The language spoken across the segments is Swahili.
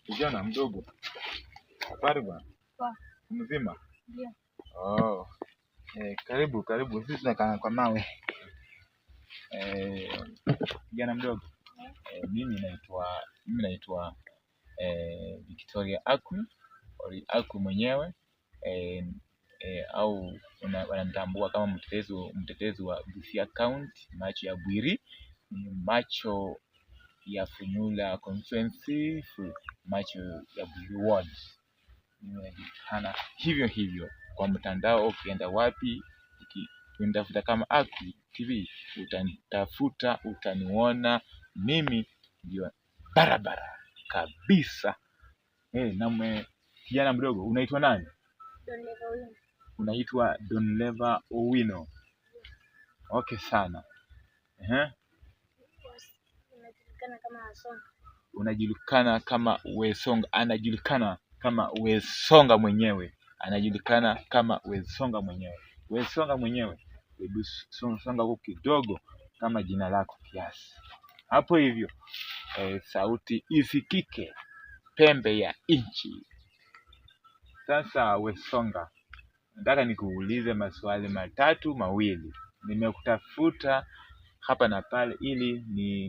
Kijana mdogo. Habari bwana? Poa. Mzima? Ndio. Karibu. Sisi tunakaa kwa mawe. Kijana mdogo. Mimi naitwa Victoria Aku mwenyewe. Au wanamtambua kama mtetezi wa Busia County, macho ya Bwiri, macho ya Funyula Constituency, macho ya Bwiri Ward. Nimejulikana hivyo kwa mtandao. Ukienda wapi unitafuta kama Aku TV, utanitafuta, utaniona. Mimi ndio barabara kabisa. Na kijana mdogo, unaitwa nani? Donleva Owino. Unaitwa Donleva Owino. Okay sana. Unajulikana kama Wesonga. Anajulikana kama Wesonga mwenyewe. Wesonga mwenyewe. Hebu songa huko kidogo kama jina lako kiasi. Hapo hivyo. Sauti isikike pembe ya nchi. Sasa Wesonga, nataka nikuulize maswali mawili. Nimekutafuta hapa na pale ili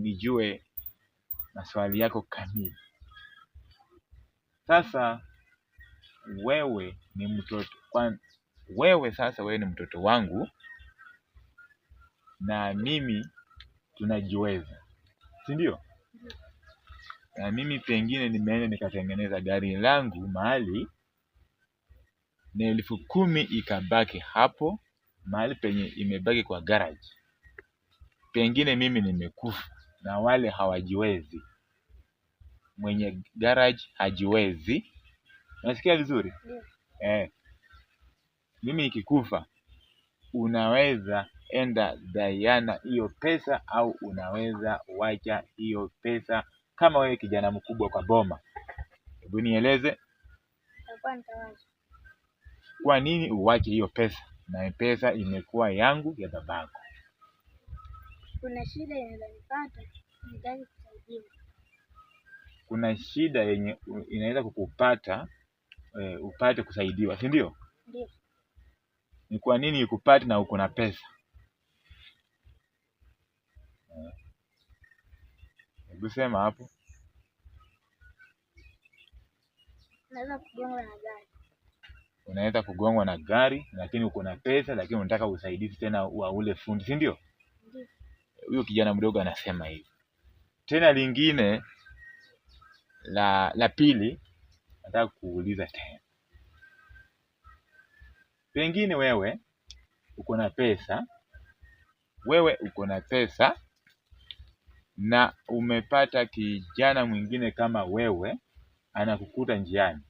nijue maswali yako kamili. Sasa wewe ni mtoto wangu na mimi tunajiweza, si ndio? Na mimi pengine nimeenda nikatengeneza gari langu mahali na 10,000 ikabaki hapo mahali penye imebaki kwa garage. Pengine mimi nimekufa na wale hawajiwezi, mwenye garage hajiwezi. Nasikia vizuri? Mimi nikikufa, unaweza enda Diana hiyo pesa, au unaweza wacha hiyo pesa kama wewe kijana mkubwa kwa boma. Hebu nieleze. Kwa nini uwache hiyo pesa na pesa imekuwa yangu ya babako? Kuna shida inaweza kusaidiwa. Kuna shida yenye inaweza kukupata, upate kusaidiwa, si ndio? Ndio. Ni kwa nini ikupate na uko na pesa? Hebu sema hapo. Unaweza kugongwa na gari lakini uko na pesa, lakini unataka usaidizi tena wa ule fundi, si ndio? Ndio. Huyo kijana mdogo anasema hivi. Tena lingine la pili nataka kuuliza tena. Pengine wewe uko na pesa na umepata kijana mwingine kama wewe anakukuta njiani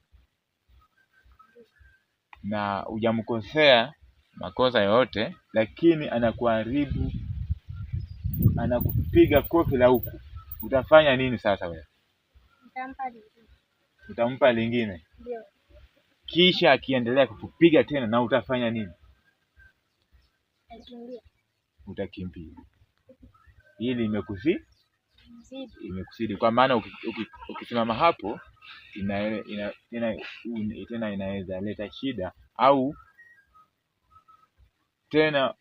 na hujamkosea makosa yote, lakini anakuharibu, anakupiga kofi la huku. Utafanya nini sasa wewe? Utampa lingine? Ndio. Kisha akiendelea kukupiga tena, na utafanya nini? Utakimbia. Hili imekusidi kwa maana ukisimama hapo tena inaweza leta shida, au tena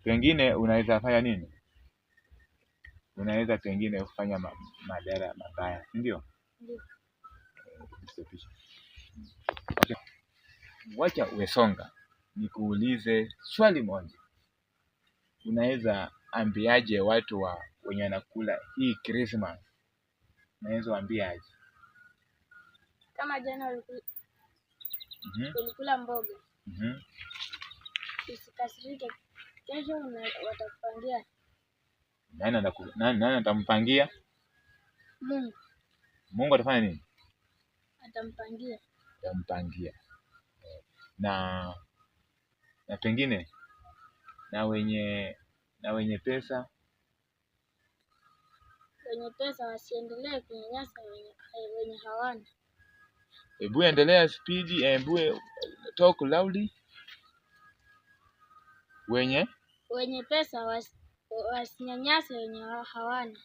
pengine unaweza fanya nini? Unaweza pengine kufanya madhara mabaya, ndio? Ndio. Okay. Wacha Wesonga, nikuulize swali moja. Unaweza ambiaje watu wenye wanakula hii Christmas? Unaweza waambiaje? Kama jana ulikula mboga. Usikasirike. Kesho watakupangia. Nani atampangia? Mungu. Mungu atafanya nini? Atampangia. Na pengine na wenye pesa wasiendelee kunyanyasa wenye hawana. Hebu endelea speed, hebu talk loudly. Wenye pesa wasinyanyase wenye hawana.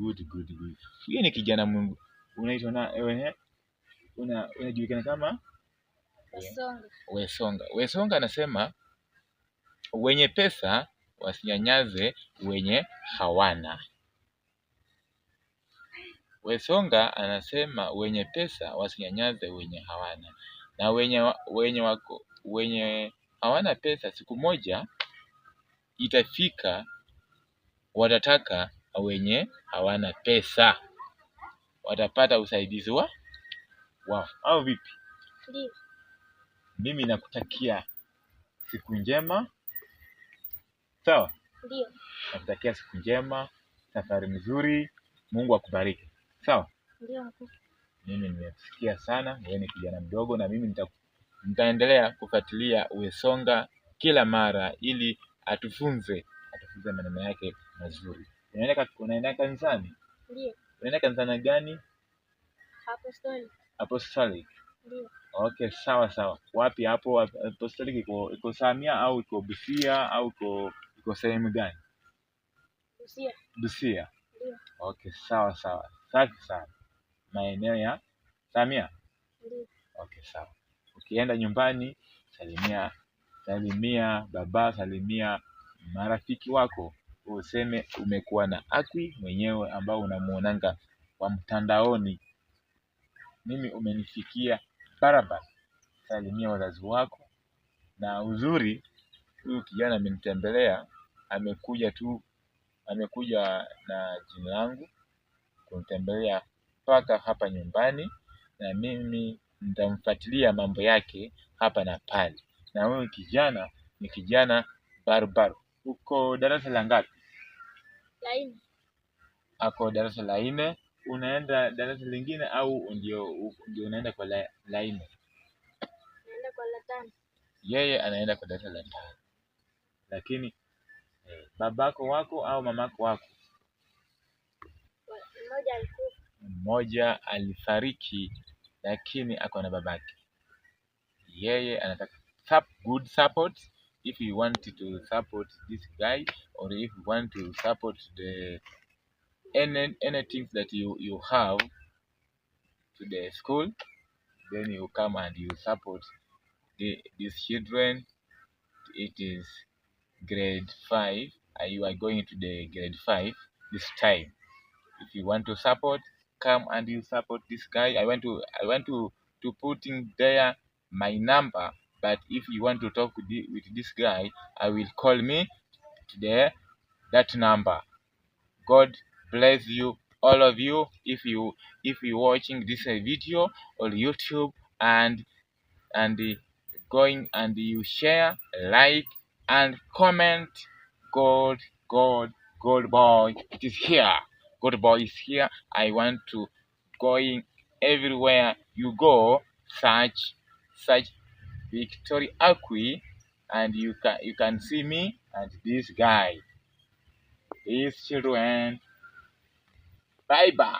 Good, good, good. Huyu ni kijana Mungu. Unaitwa na unajulikana kama Wesonga. Wesonga anasema wenye pesa wasinyanyaze wenye hawana. Wesonga anasema wenye pesa wasinyanyaze wenye hawana, na wenye hawana pesa siku moja itafika watataka wenye hawana pesa, watapata usaidizi wao. Au vipi? Ndio. Mimi nakutakia siku njema. Sawa? Ndio. Nakutakia siku njema, safari nzuri, Mungu akubariki. Sawa? Ndio mkuu. Mimi nimesikia sana, wewe ni kijana mdogo, na mimi nitaendelea kufuatilia Wesonga kila mara ili atufunze maneno yake mazuri. Unaenda kanisani? Ndio. Unaenda kanisani gani? Apostolic. Ndio. Okay, sawa. Wapi hapo Apostolic? Iko Samia au iko Busia au iko sehemu gani? Busia. Ndio. Okay, sawa. Safi sana. Maeneo ya Samia? Ndio. Okay, sawa. Ukienda nyumbani salimia baba, salimia marafiki wako, useme umekuwa na Akwi mwenyewe ambao unamuonanga kwa mtandaoni. Mimi umenifikia barabara. Salimia wazazi wako. Na uzuri, huyu kijana amenitembelea, amekuja na jina langu kunitembelea mpaka hapa nyumbani, na mimi nitamfuatilia mambo yake hapa na pale. Na huyu kijana ni kijana barubaru. Uko darasa la ngapi? La 4. Ako darasa la 4. Unaenda darasa lingine au ndio unaenda kwa la 4? Naenda kwa la 5. Yeye anaenda kwa darasa la 5. Lakini babako wako au mamako wako? Mmoja alifariki, lakini ako na babake. Yeye anataka good support. If you want to support this guy, or if you want to support anything that you have to the school, then you come and you support these children. It is grade 5. You are going to the grade 5 this time. If you want to support, come and you support this guy. I want to put in there my number, but if you want to talk with this guy, I will call me to that number. God bless you, all of you. If you watching this video on YouTube and going and you share, like and comment, God boy, it is here. God boy is here. I want to going everywhere you go, search Victoria Akwi, and you can see me and this guy. These children. Bye bye.